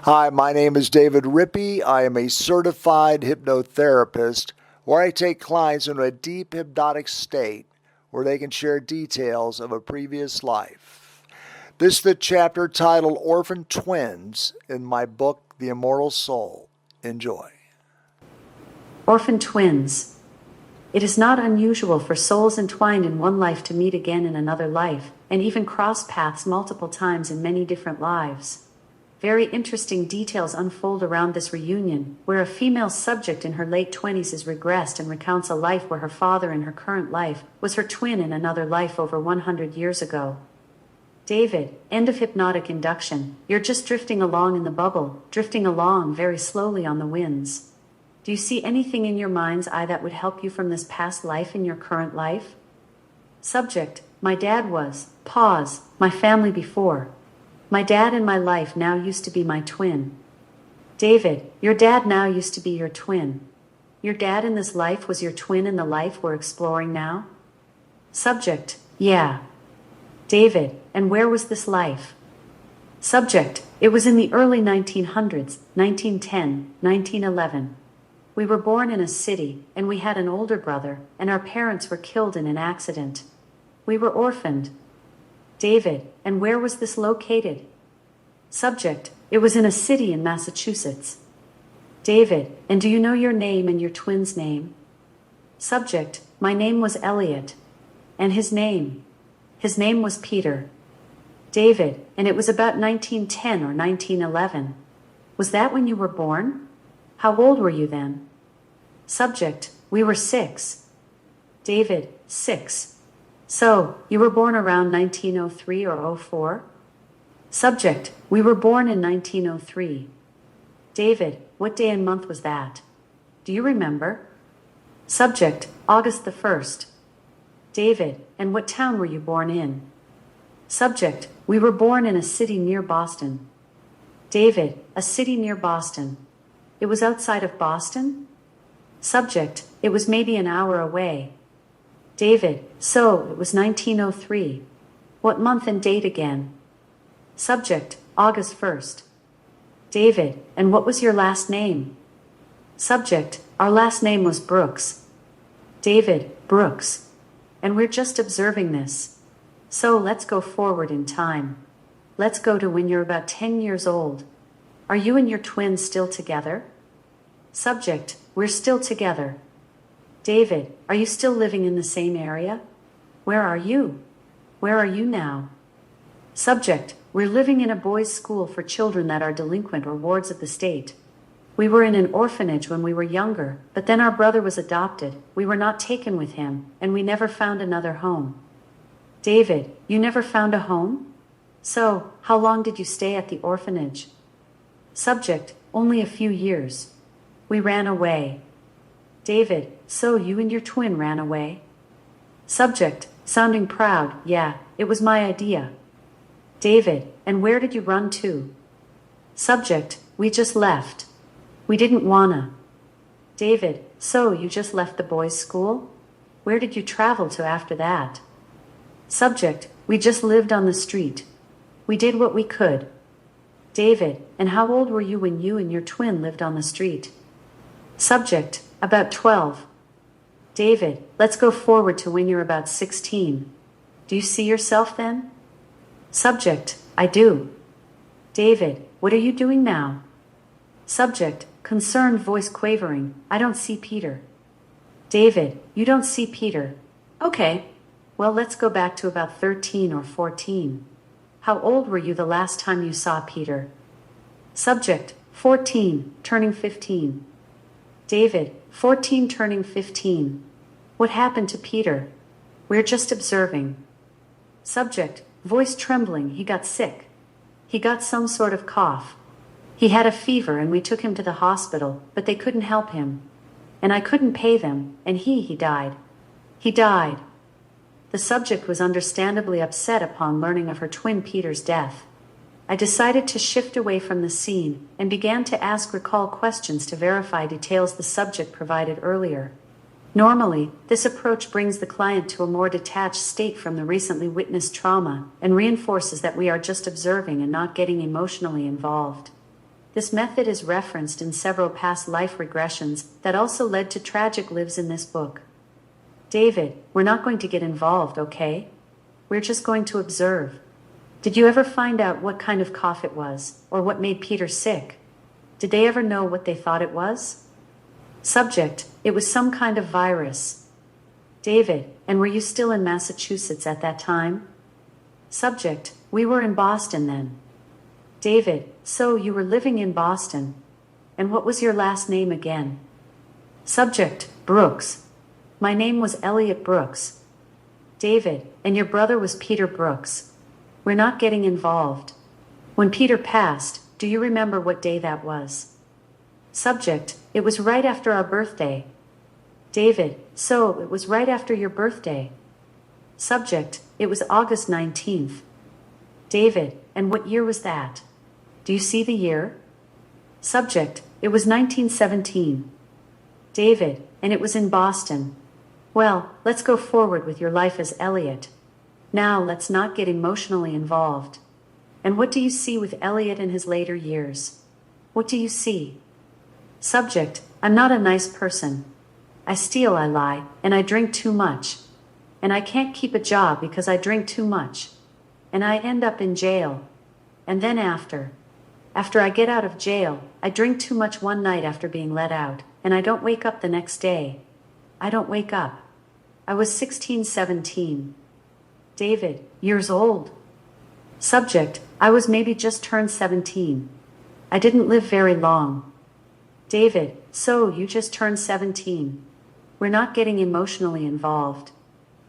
Hi, my name is David Rippy. I am a certified hypnotherapist where I take clients into a deep hypnotic state where they can share details of a previous life. This is the chapter titled Orphan Twins in my book, The Immortal Soul. Enjoy. Orphan Twins. It is not unusual for souls entwined in one life to meet again in another life, and even cross paths multiple times in many different lives. Very interesting details unfold around this reunion, where a female subject in her late 20s is regressed and recounts a life where her father in her current life was her twin in another life over 100 years ago. David, end of hypnotic induction. You're just drifting along in the bubble, drifting along very slowly on the winds. Do you see anything in your mind's eye that would help you from this past life in your current life? Subject, my dad was, pause, my family before. My dad in my life now used to be my twin. David, your dad now used to be your twin. Your dad in this life was your twin in the life we're exploring now? Subject, yeah. David, and where was this life? Subject, it was in the early 1900s, 1910, 1911. We were born in a city, and we had an older brother, and our parents were killed in an accident. We were orphaned. David, and where was this located? Subject, it was in a city in Massachusetts. David, and do you know your name and your twin's name? Subject, my name was Elliot. And his name? His name was Peter. David, and it was about 1910 or 1911. Was that when you were born? How old were you then? Subject, we were 6. David, 6. So, you were born around 1903 or 04? Subject, we were born in 1903. David, what day and month was that? Do you remember? Subject, August the 1st. David, and what town were you born in? Subject, we were born in a city near Boston. David, a city near Boston. It was outside of Boston? Subject, it was maybe an hour away. David, so it was 1903. What month and date again? Subject, August 1st. David, and what was your last name? Subject, our last name was Brooks. David, Brooks. And we're just observing this. So let's go forward in time. Let's go to when you're about 10 years old. Are you and your twin still together? Subject, we're still together. David, are you still living in the same area? Where are you? Where are you now? Subject, we're living in a boys' school for children that are delinquent or wards of the state. We were in an orphanage when we were younger, but then our brother was adopted, we were not taken with him, and we never found another home. David, you never found a home? So, how long did you stay at the orphanage? Subject, only a few years. We ran away. David, so you and your twin ran away? Subject, sounding proud, yeah, it was my idea. David, and where did you run to? Subject, we just left. We didn't wanna. David, so you just left the boys' school? Where did you travel to after that? Subject, we just lived on the street. We did what we could. David, and how old were you when you and your twin lived on the street? Subject, about 12. David, let's go forward to when you're about 16. Do you see yourself then? Subject, I do. David, what are you doing now? Subject, concerned voice quavering, I don't see Peter. David, you don't see Peter. Okay, well let's go back to about 13 or 14. How old were you the last time you saw Peter? Subject, 14, turning 15. David, 14 turning 15. What happened to Peter? We're just observing. Subject, voice trembling, he got sick. He got some sort of cough. He had a fever and we took him to the hospital, but they couldn't help him. And I couldn't pay them, and he died. He died. The subject was understandably upset upon learning of her twin Peter's death. I decided to shift away from the scene and began to ask recall questions to verify details the subject provided earlier. Normally, this approach brings the client to a more detached state from the recently witnessed trauma and reinforces that we are just observing and not getting emotionally involved. This method is referenced in several past life regressions that also led to tragic lives in this book. David, we're not going to get involved, okay? We're just going to observe. Did you ever find out what kind of cough it was, or what made Peter sick? Did they ever know what they thought it was? Subject, it was some kind of virus. David, and were you still in Massachusetts at that time? Subject, we were in Boston then. David, so you were living in Boston. And what was your last name again? Subject, Brooks. My name was Elliot Brooks. David, and your brother was Peter Brooks. We're not getting involved. When Peter passed, do you remember what day that was? Subject, it was right after our birthday. David, so it was right after your birthday. Subject, it was August 19th. David, and what year was that? Do you see the year? Subject, it was 1917. David, and it was in Boston. Well, let's go forward with your life as Elliot. Now let's not get emotionally involved. And what do you see with Elliot in his later years? What do you see? Subject, I'm not a nice person. I steal, I lie, and I drink too much. And I can't keep a job because I drink too much. And I end up in jail. And then after I get out of jail, I drink too much one night after being let out, and I don't wake up the next day. I don't wake up. I was 16, 17. David, years old. Subject, I was maybe just turned 17. I didn't live very long. David, so you just turned 17. We're not getting emotionally involved.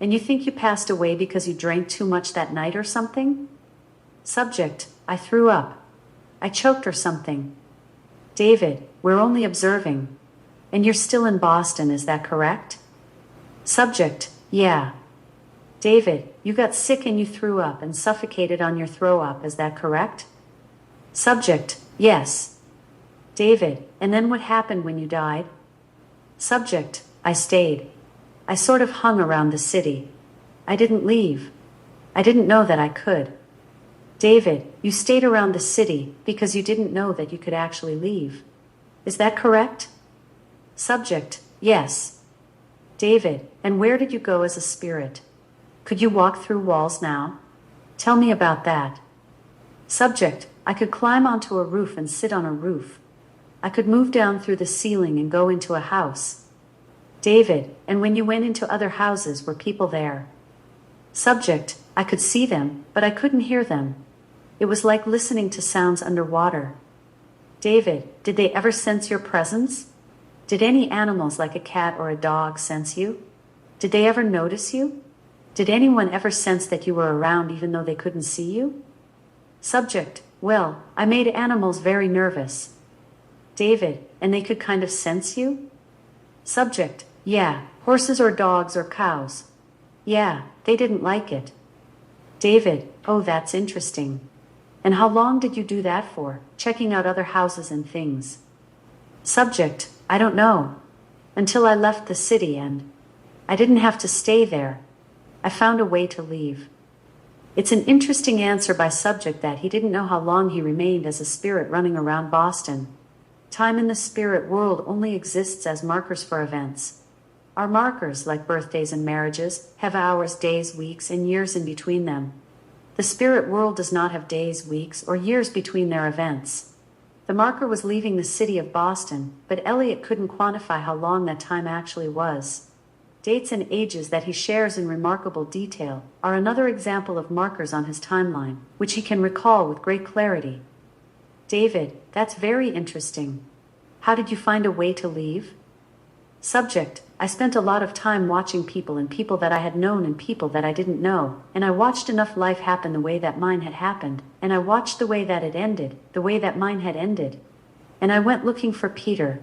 And you think you passed away because you drank too much that night or something? Subject, I threw up. I choked or something. David, we're only observing. And you're still in Boston, is that correct? Subject, yeah. David, you got sick and you threw up and suffocated on your throw up, is that correct? Subject, yes. David, and then what happened when you died? Subject, I stayed. I sort of hung around the city. I didn't leave. I didn't know that I could. David, you stayed around the city because you didn't know that you could actually leave. Is that correct? Subject, yes. David, and where did you go as a spirit? Could you walk through walls now? Tell me about that. Subject, I could climb onto a roof and sit on a roof. I could move down through the ceiling and go into a house. David, and when you went into other houses, were people there? Subject, I could see them, but I couldn't hear them. It was like listening to sounds underwater. David, did they ever sense your presence? Did any animals like a cat or a dog sense you? Did they ever notice you? Did anyone ever sense that you were around even though they couldn't see you? Subject, well, I made animals very nervous. David, and they could kind of sense you? Subject, yeah, horses or dogs or cows. Yeah, they didn't like it. David, oh, that's interesting. And how long did you do that for, checking out other houses and things? Subject, I don't know. Until I left the city and I didn't have to stay there. I found a way to leave. It's an interesting answer by subject that he didn't know how long he remained as a spirit running around Boston. Time in the spirit world only exists as markers for events. Our markers, like birthdays and marriages, have hours, days, weeks, and years in between them. The spirit world does not have days, weeks, or years between their events. The marker was leaving the city of Boston, but Elliot couldn't quantify how long that time actually was. Dates and ages that he shares in remarkable detail are another example of markers on his timeline, which he can recall with great clarity. David, that's very interesting. How did you find a way to leave? Subject, I spent a lot of time watching people and people that I had known and people that I didn't know, and I watched enough life happen the way that mine had happened, and I watched the way that it ended, the way that mine had ended. And I went looking for Peter.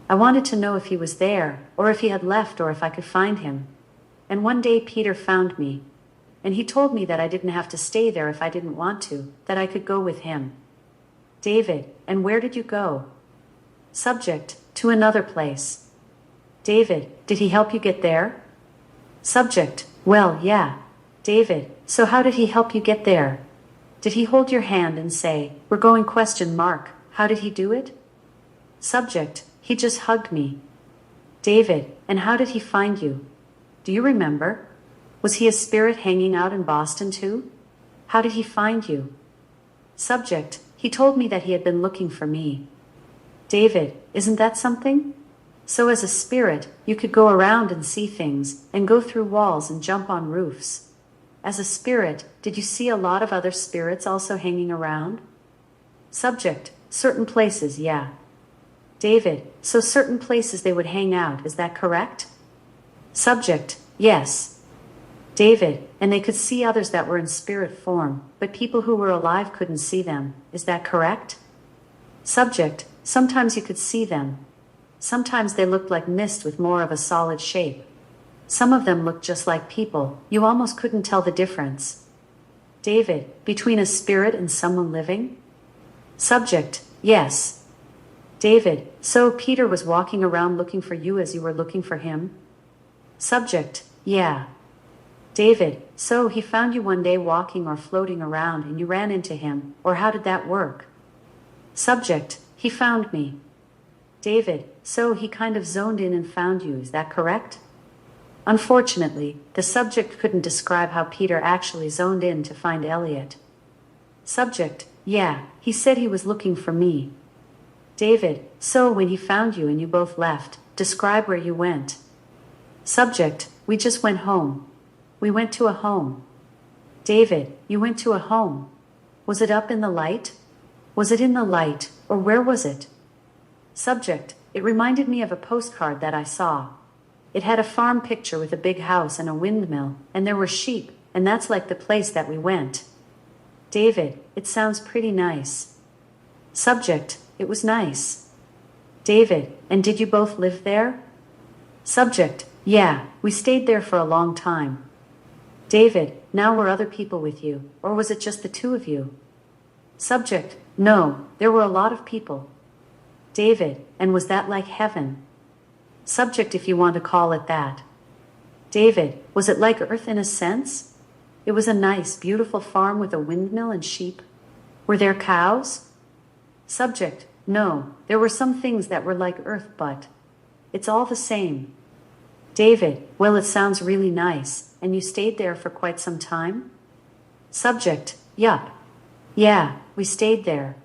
I wanted to know if he was there, or if he had left, or if I could find him. And one day Peter found me, and he told me that I didn't have to stay there if I didn't want to, that I could go with him. David, and where did you go? Subject, to another place. David, did he help you get there? Subject, well, yeah. David, so how did he help you get there? Did he hold your hand and say, we're going ? How did he do it? Subject: He just hugged me. David: And how did he find you? Do you remember? Was he a spirit hanging out in Boston too? How did he find you? Subject: He told me that he had been looking for me. David: Isn't that something? So as a spirit, you could go around and see things, and go through walls and jump on roofs. As a spirit, did you see a lot of other spirits also hanging around? Subject: Certain places, yeah. David: So certain places they would hang out, is that correct? Subject: Yes. David: And they could see others that were in spirit form, but people who were alive couldn't see them, is that correct? Subject: Sometimes you could see them. Sometimes they looked like mist with more of a solid shape. Some of them looked just like people, you almost couldn't tell the difference. David: Between a spirit and someone living? Subject: Yes. David: So Peter was walking around looking for you as you were looking for him? Subject: Yeah. David: So he found you one day walking or floating around and you ran into him, or how did that work? Subject: He found me. David: So he kind of zoned in and found you, is that correct? Unfortunately, the subject couldn't describe how Peter actually zoned in to find Elliot. Subject: Yeah, he said he was looking for me. David: So when he found you and you both left, describe where you went. Subject: We just went home. We went to a home. David: You went to a home. Was it up in the light? Was it in the light, or where was it? Subject: It reminded me of a postcard that I saw. It had a farm picture with a big house and a windmill, and there were sheep, and that's like the place that we went. David: It sounds pretty nice. Subject: It was nice. David: And did you both live there? Subject: Yeah, we stayed there for a long time. David: Now were other people with you, or was it just the two of you? Subject: No, there were a lot of people. David: And was that like heaven? Subject: If you want to call it that. David: Was it like earth in a sense? It was a nice, beautiful farm with a windmill and sheep. Were there cows? Subject: No, there were some things that were like earth, but it's all the same. David: Well, it sounds really nice, and you stayed there for quite some time? Subject: Yup. Yeah, we stayed there.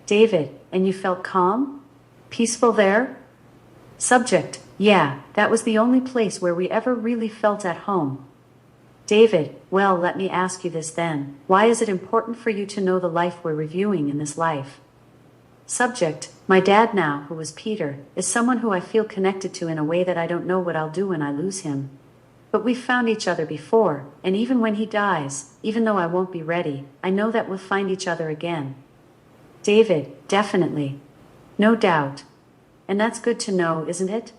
David: And you felt calm? Peaceful there? Subject: Yeah, that was the only place where we ever really felt at home. David: Well, let me ask you this then. Why is it important for you to know the life we're reviewing in this life? Subject: My dad now, who was Peter, is someone who I feel connected to in a way that I don't know what I'll do when I lose him. But we've found each other before, and even when he dies, even though I won't be ready, I know that we'll find each other again. David: Definitely. No doubt. And that's good to know, isn't it?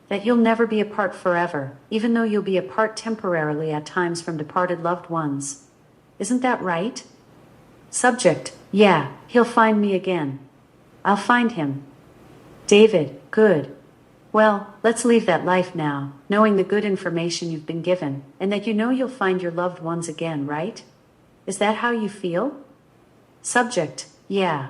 That you'll never be apart forever, even though you'll be apart temporarily at times from departed loved ones. Isn't that right? Subject: Yeah, he'll find me again. I'll find him. David: Good. Well, let's leave that life now, knowing the good information you've been given, and that you know you'll find your loved ones again, right? Is that how you feel? Subject: Yeah.